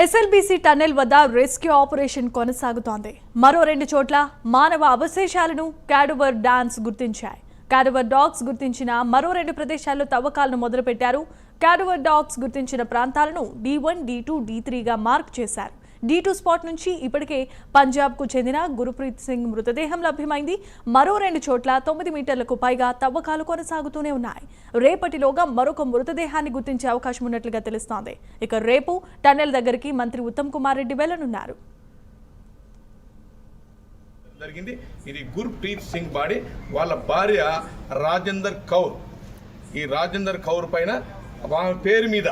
SLBC tunnel వద్ద rescue operation కొనసాగుతోంది. మరో 2 చోట్ల మానవ అవశేషాలను క్యాడవర్ డాగ్స్ గుర్తించిన మరో 2 ప్రదేశాల్లో తవ్వకాలను మొదలుపెట్టారు. క్యాడవర్ డాగ్స్ గుర్తించిన ప్రాంతాలను D1, D2, D3గా మార్క్ చేశారు. D2 స్పాట్ నుంచి ఇప్పటికే పంజాబ్కు చెందిన గురుప్రీత్ సింగ్ మృతదేహం లభ్యమైంది. మరో 2 చోట్ల 9 మీటర్లకు పైగా తవ్వకాలు కొనసాగుతూనే ఉన్నాయి. రేపటిలోగా మరొక మృతదేహాన్ని గుర్తించే అవకాశం ఉన్నట్లుగా తెలుస్తోంది. ఇక రేపు టన్నెల్ దగ్గరికి మంత్రి ఉత్తమ్ కుమార్ రెడ్డి వెళ్లనున్నారు. జరిగింది. ఇది గుర్ప్రీత్ సింగ్ బాడీ, వాళ్ళ భార్య రాజేందర్ కౌర్. ఈ రాజేందర్ కౌర్ పైన ఆమె పేరు మీద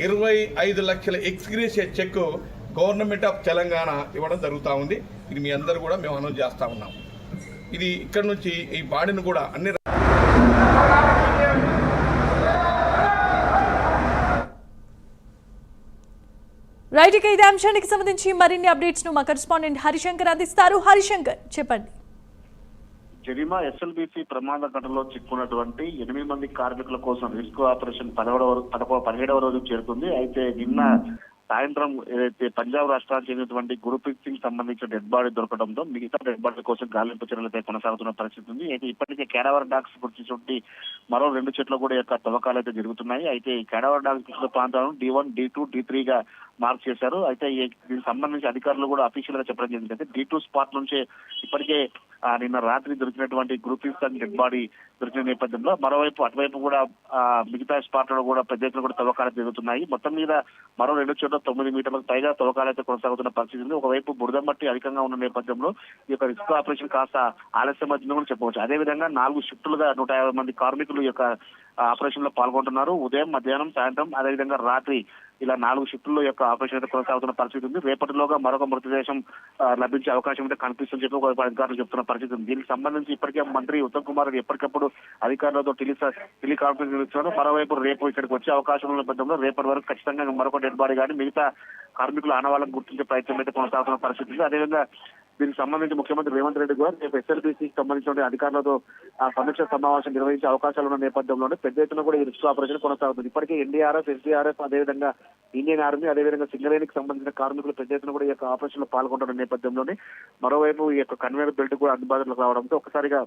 25 లక్షల ex gratia check government of Telangana ఇవ్వడం జరుగుతూ ఉంది. ఇది మీ అందరూ కూడా మేము అనౌన్స్ చేస్తూ ఉన్నాం. ఇది ఇక్కడ నుంచి ఈ బాడీని కూడా అన్ని రైట్. ఇక ఇదే అంశానికి సంబంధించి మరిన్ని అప్డేట్స్ ను మా కరెస్పాండెంట్ హరిశంకర్ అందిస్తారు. హరిశంకర్, చెప్పండి. జరిమా ఎస్ఎల్బీసీ ప్రమాద ఘటనలో చిక్కున్నటువంటి 8 మంది కార్మికుల కోసం రెస్క్యూ ఆపరేషన్ 17వ రోజు చేరుకుంది. అయితే నిన్న సాయంత్రం ఏదైతే పంజాబ్ రాష్ట్రానికి చెందినటువంటి గురుప్రీత్ సింగ్ సంబంధించిన డెడ్ బాడీ దొరకడంతో మిగతా డెడ్ బాడీ కోసం గాలింపు చర్యలపై కొనసాగుతున్న పరిస్థితి ఉంది. అయితే ఇప్పటికే క్యాడవర్ డాగ్స్ గుర్తించి మరో 2 చెట్ల కూడా యొక్క తవ్వకాలు అయితే జరుగుతున్నాయి. అయితే ఈ క్యాడవర్ డాగ్స్ గుర్తించిన ప్రాంతాలను D1, D2, D3గా మార్క్ చేశారు. అయితే దీనికి సంబంధించి అధికారులు కూడా అఫీషియల్ గా చెప్పడం జరిగింది. అయితే D2 స్పాట్ నుంచి ఇప్పటికే నిన్న రాత్రి దొరికినటువంటి గురుప్రీత్ సింగ్ డెడ్ బాడీ దొరికిన నేపథ్యంలో మరోవైపు అటువైపు కూడా మిగతా స్పాట్లలో కూడా పెద్ద ఎత్తున కూడా తవ్వకాలు జరుగుతున్నాయి. మొత్తం మీద మరో 2 చోట్ల 9 మీటర్లకు పైగా తవ్వకాలు అయితే కొనసాగుతున్న పరిస్థితి ఉంది. ఒకవైపు బురద మట్టి అధికంగా ఉన్న నేపథ్యంలో ఈ యొక్క రెస్క్యూ ఆపరేషన్ కాస్త ఆలస్యం అవుతుందని కూడా చెప్పవచ్చు. అదేవిధంగా 4 షిఫ్టులుగా 150 మంది కార్మికులు ఈ యొక్క ఆపరేషన్ లో పాల్గొంటున్నారు. ఉదయం, మధ్యాహ్నం, సాయంత్రం, అదేవిధంగా రాత్రి ఇలా 4 షిఫ్టుల్లో యొక్క ఆపరేషన్ అయితే కొనసాగుతున్న పరిస్థితి ఉంది. రేపటిలోగా మరొక మృతదేశం లభించే అవకాశం అయితే కనిపిస్తుందని చెప్పి ఒక అధికారులు చెప్తున్న పరిస్థితి ఉంది. దీనికి సంబంధించి ఇప్పటికే మంత్రి ఉత్తమ్ కుమార్ రెడ్డి ఎప్పటికప్పుడు అధికారులతో టెలికాన్ఫరెన్స్ నిర్వహిస్తున్నారు. మరోవైపు రేపు ఇక్కడికి వచ్చే అవకాశం ఉన్న నేపథ్యంలో రేపటి వరకు ఖచ్చితంగా మరొక డెడ్ బాడీ కానీ మిగతా కార్మికుల ఆనవాళ్ళకు గుర్తించే ప్రయత్నం అయితే కొనసాగుతున్న పరిస్థితి ఉంది. అదేవిధంగా దీనికి సంబంధించి ముఖ్యమంత్రి రేవంత్ రెడ్డి కూడా రేపు ఎస్ఎల్బీసీకి సంబంధించిన అధికారులతో సమీక్ష సమావేశం నిర్వహించే అవకాశాలు ఉన్న నేపథ్యంలోనే పెద్ద ఎత్తున కూడా ఈ రెస్క్యూ ఆపరేషన్ కొనసాగుతుంది. ఇప్పటికే ఎన్డీఆర్ఎఫ్, ఎస్డీఆర్ఎఫ్, అదేవిధంగా ఇండియన్ ఆర్మీ, అదేవిధంగా సింగరేణికి సంబంధించిన కార్మికులు పెద్ద ఎత్తున కూడా ఈ యొక్క ఆపరేషన్ లో పాల్గొంటున్న నేపథ్యంలోనే మరోవైపు ఈ యొక్క కన్వేయర్ బెల్ట్ కూడా అందుబాటులోకి రావడంతో ఒకసారిగా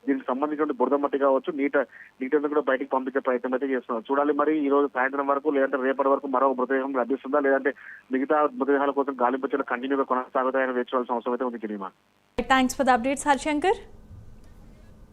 దీనికి సంబంధించిన బురద మట్టి కావచ్చు, నీటిని కూడా బయటకు పంపించే ప్రయత్నం అయితే చేస్తున్నారు. చూడాలి మరి ఈ రోజు సాయంత్రం వరకు లేదంటే రేపటి వరకు మరో మృతదేహం లభిస్తుందా, లేదంటే మిగతా మృతదేహాల కోసం గాలింపు చర్యలు కంటిన్యూగా కొనసాగుతాయని వేచి చూడాల్సిన అవసరం అయితే ఉంది. Thanks for the updates Harishankar.